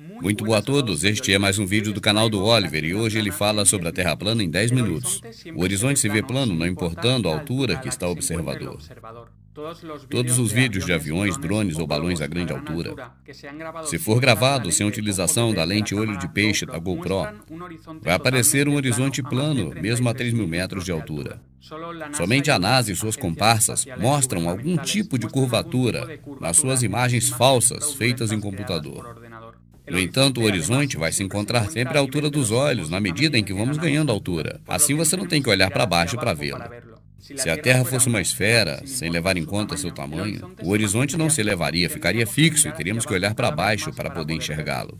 Muito boa a todos, este é mais um vídeo do canal do Oliver e hoje ele fala sobre a Terra plana em 10 minutos. O horizonte se vê plano, não importando a altura que está o observador. Todos os vídeos de aviões, drones ou balões a grande altura, se for gravado sem utilização da lente olho de peixe da GoPro, vai aparecer um horizonte plano, mesmo a 3.000 metros de altura. Somente a NASA e suas comparsas mostram algum tipo de curvatura nas suas imagens falsas feitas em computador. No entanto, o horizonte vai se encontrar sempre à altura dos olhos, na medida em que vamos ganhando altura. Assim você não tem que olhar para baixo para vê-lo. Se a Terra fosse uma esfera, sem levar em conta seu tamanho, o horizonte não se elevaria, ficaria fixo e teríamos que olhar para baixo para poder enxergá-lo.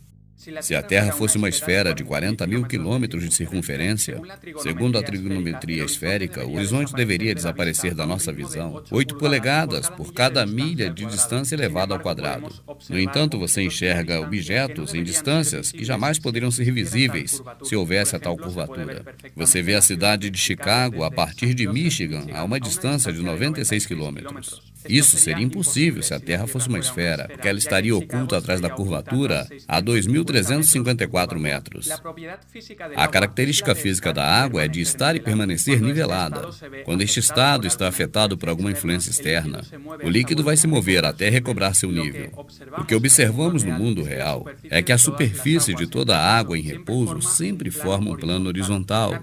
Se a Terra fosse uma esfera de 40.000 quilômetros de circunferência, segundo a trigonometria esférica, o horizonte deveria desaparecer da nossa visão 8 polegadas por cada milha de distância elevada ao quadrado. No entanto, você enxerga objetos em distâncias que jamais poderiam ser visíveis se houvesse a tal curvatura. Você vê a cidade de Chicago a partir de Michigan a uma distância de 96 quilômetros. Isso seria impossível se a Terra fosse uma esfera, porque ela estaria oculta atrás da curvatura a 2.354 metros. A característica física da água é de estar e permanecer nivelada. Quando este estado está afetado por alguma influência externa, o líquido vai se mover até recobrar seu nível. O que observamos no mundo real é que a superfície de toda a água em repouso sempre forma um plano horizontal.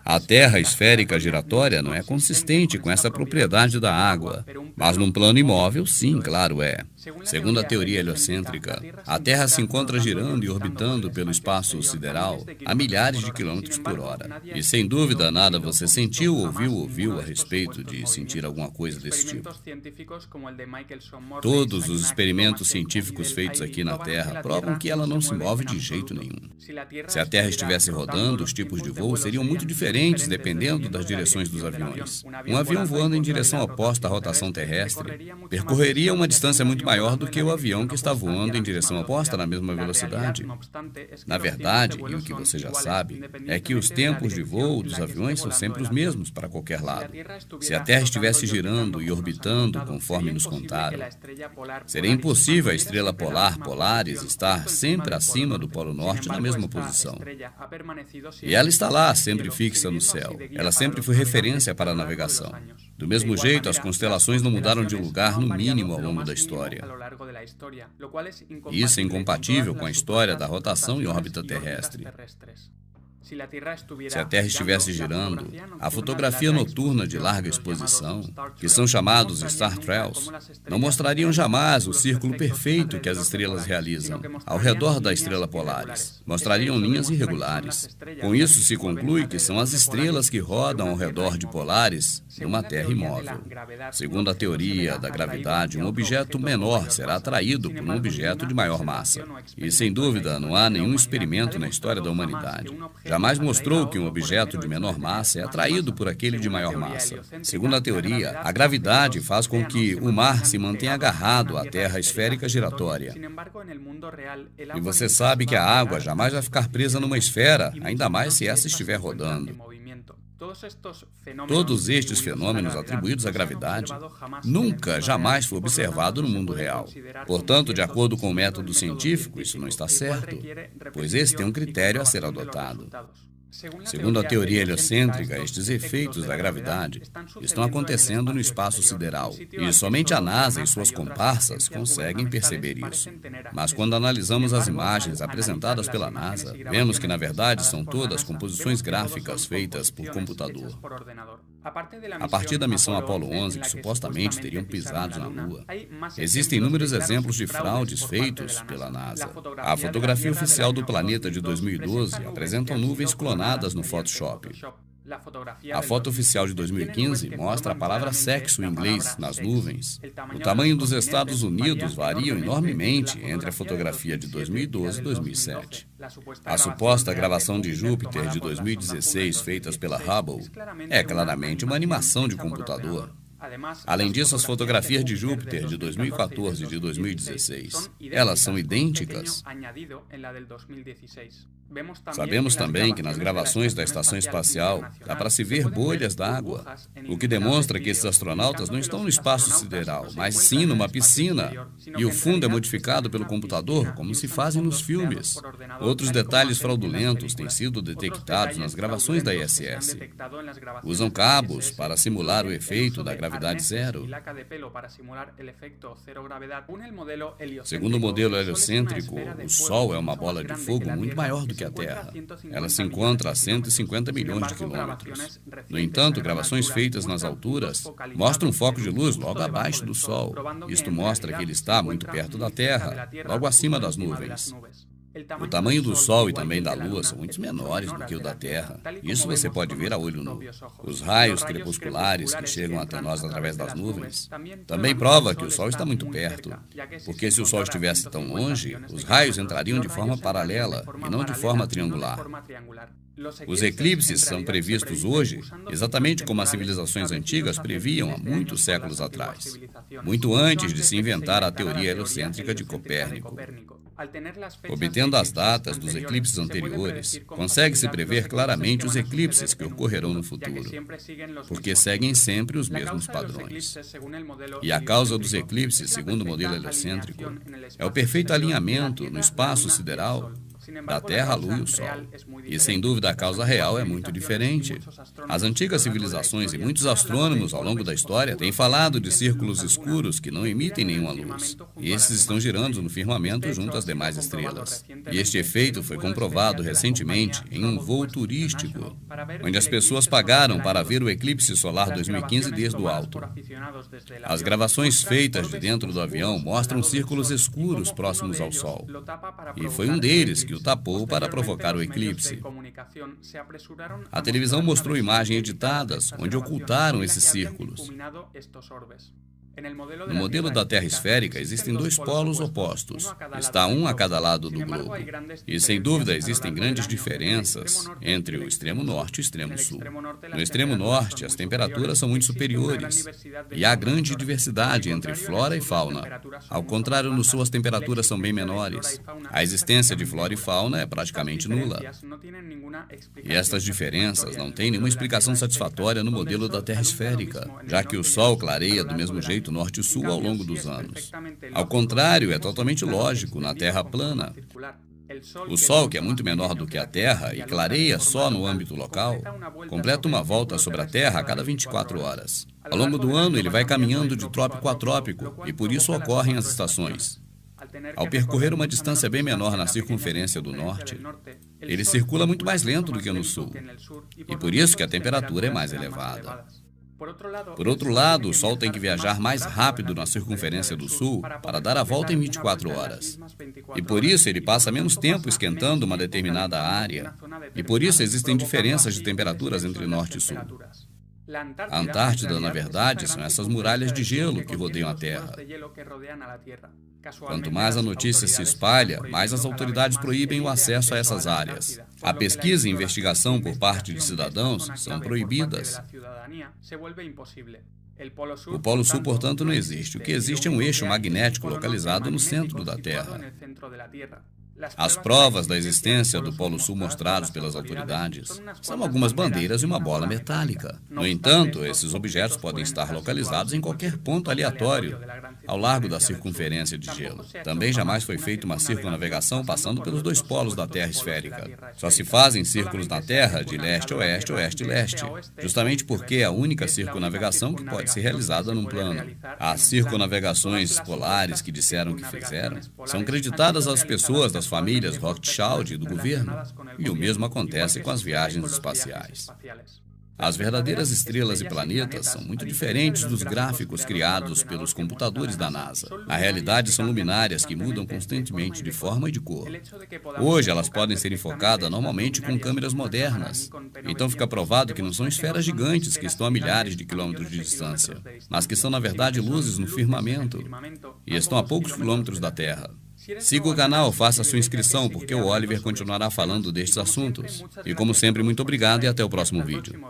A Terra esférica giratória não é consistente com essa propriedade da água, mas num plano imóvel, sim, claro é. Segundo a teoria heliocêntrica, a Terra se encontra girando e orbitando pelo espaço sideral a milhares de quilômetros por hora. E sem dúvida nada você sentiu ou ouviu a respeito de sentir alguma coisa desse tipo. Todos os experimentos científicos feitos aqui na Terra provam que ela não se move de jeito nenhum. Se a Terra estivesse rodando, os tipos de voo seriam muito diferentes dependendo das direções dos aviões. Um avião voando em direção oposta à rotação terrestre percorreria uma distância muito maior do que o avião que está voando em direção oposta na mesma velocidade. Na verdade, e o que você já sabe, é que os tempos de voo dos aviões são sempre os mesmos para qualquer lado. Se a Terra estivesse girando e orbitando conforme nos contaram, seria impossível a estrela polar Polaris estar sempre acima do Polo Norte na mesma posição. E ela está lá, sempre fixa no céu. Ela sempre foi referência para a navegação. Do mesmo jeito, as constelações não mudaram de lugar no mínimo ao longo da história. Isso é incompatível com a história da rotação em órbita terrestre. Se a Terra estivesse girando, a fotografia noturna de larga exposição, que são chamados Star Trails, não mostrariam jamais o círculo perfeito que as estrelas realizam ao redor da estrela Polaris. Mostrariam linhas irregulares. Com isso se conclui que são as estrelas que rodam ao redor de Polaris numa Terra imóvel. Segundo a teoria da gravidade, um objeto menor será atraído por um objeto de maior massa. E, sem dúvida, não há nenhum experimento na história da humanidade jamais mostrou que um objeto de menor massa é atraído por aquele de maior massa. Segundo a teoria, a gravidade faz com que o mar se mantenha agarrado à Terra esférica giratória. E você sabe que a água jamais vai ficar presa numa esfera, ainda mais se essa estiver rodando. Todos estes fenômenos atribuídos à gravidade nunca, jamais foi observado no mundo real. Portanto, de acordo com o método científico, isso não está certo, pois esse tem um critério a ser adotado. Segundo a teoria heliocêntrica, estes efeitos da gravidade estão acontecendo no espaço sideral, e somente a NASA e suas comparsas conseguem perceber isso. Mas quando analisamos as imagens apresentadas pela NASA, vemos que na verdade são todas composições gráficas feitas por computador. A partir da missão Apollo 11, que supostamente teriam pisado na Lua, existem inúmeros exemplos de fraudes feitos pela NASA. A fotografia oficial do planeta de 2012 apresenta nuvens clonadas no Photoshop. A foto oficial de 2015 mostra a palavra sexo em inglês nas nuvens. O tamanho dos Estados Unidos varia enormemente entre a fotografia de 2012 e 2007. A suposta gravação de Júpiter de 2016, feitas pela Hubble, é claramente uma animação de computador. Além disso, as fotografias de Júpiter de 2014 e de 2016, elas são idênticas. Sabemos também que nas gravações da estação espacial dá para se ver bolhas d'água, o que demonstra que esses astronautas não estão no espaço sideral, mas sim numa piscina, e o fundo é modificado pelo computador, como se fazem nos filmes. Outros detalhes fraudulentos têm sido detectados nas gravações da ISS. Usam cabos para simular o efeito da gravidade zero. Segundo o modelo heliocêntrico, o Sol é uma bola de fogo muito maior do que a Terra. Ela se encontra a 150 milhões de quilômetros. No entanto, gravações feitas nas alturas mostram um foco de luz logo abaixo do Sol. Isto mostra que ele está muito perto da Terra, logo acima das nuvens. O tamanho do Sol e também da Lua são muito menores do que o da Terra. Isso você pode ver a olho nu. Os raios crepusculares que chegam até nós através das nuvens também prova que o Sol está muito perto, porque se o Sol estivesse tão longe, os raios entrariam de forma paralela e não de forma triangular. Os eclipses são previstos hoje exatamente como as civilizações antigas previam há muitos séculos atrás, muito antes de se inventar a teoria heliocêntrica de Copérnico. Obtendo as datas dos eclipses anteriores, consegue-se prever claramente os eclipses que ocorrerão no futuro, porque seguem sempre os mesmos padrões. E a causa dos eclipses, segundo o modelo heliocêntrico, é o perfeito alinhamento no espaço sideral da Terra, a Lua e o Sol. E, sem dúvida, a causa real é muito diferente. As antigas civilizações e muitos astrônomos ao longo da história têm falado de círculos escuros que não emitem nenhuma luz. E esses estão girando no firmamento junto às demais estrelas. E este efeito foi comprovado recentemente em um voo turístico, onde as pessoas pagaram para ver o eclipse solar 2015 desde o alto. As gravações feitas de dentro do avião mostram círculos escuros próximos ao Sol. E foi um deles que o tapou para provocar o eclipse. A televisão mostrou imagens editadas onde ocultaram esses círculos. No modelo da Terra esférica, existem dois polos opostos. Está um a cada lado do globo. E, sem dúvida, existem grandes diferenças entre o extremo norte e o extremo sul. No extremo norte, as temperaturas são muito superiores e há grande diversidade entre flora e fauna. Ao contrário, no sul, as temperaturas são bem menores. A existência de flora e fauna é praticamente nula. E estas diferenças não têm nenhuma explicação satisfatória no modelo da Terra esférica, já que o Sol clareia do mesmo jeito norte e sul ao longo dos anos. Ao contrário, é totalmente lógico na Terra plana. O Sol, que é muito menor do que a Terra e clareia só no âmbito local, completa uma volta sobre a Terra a cada 24 horas. Ao longo do ano, ele vai caminhando de trópico a trópico e por isso ocorrem as estações. Ao percorrer uma distância bem menor na circunferência do norte, ele circula muito mais lento do que no sul, e por isso que a temperatura é mais elevada. Por outro lado, o Sol tem que viajar mais rápido na circunferência do Sul para dar a volta em 24 horas. E por isso ele passa menos tempo esquentando uma determinada área. E por isso existem diferenças de temperaturas entre Norte e Sul. A Antártida, na verdade, são essas muralhas de gelo que rodeiam a Terra. Quanto mais a notícia se espalha, mais as autoridades proíbem o acesso a essas áreas. A pesquisa e investigação por parte de cidadãos são proibidas. O Polo Sul, portanto, não existe. O que existe é um eixo magnético localizado no centro da Terra. As provas da existência do Polo Sul mostrados pelas autoridades são algumas bandeiras e uma bola metálica. No entanto, esses objetos podem estar localizados em qualquer ponto aleatório ao largo da circunferência de gelo. Também jamais foi feita uma circunnavegação passando pelos dois polos da Terra esférica. Só se fazem círculos na Terra de leste a oeste, oeste e leste, justamente porque é a única circunnavegação que pode ser realizada num plano. As circunnavegações polares que disseram que fizeram são creditadas às pessoas das famílias Rothschild e do governo, e o mesmo acontece com as viagens espaciais. As verdadeiras estrelas e planetas são muito diferentes dos gráficos criados pelos computadores da NASA. Na realidade, são luminárias que mudam constantemente de forma e de cor. Hoje, elas podem ser enfocadas normalmente com câmeras modernas. Então fica provado que não são esferas gigantes que estão a milhares de quilômetros de distância, mas que são, na verdade, luzes no firmamento e estão a poucos quilômetros da Terra. Siga o canal, faça sua inscrição, porque o Oliver continuará falando destes assuntos. E como sempre, muito obrigado e até o próximo vídeo.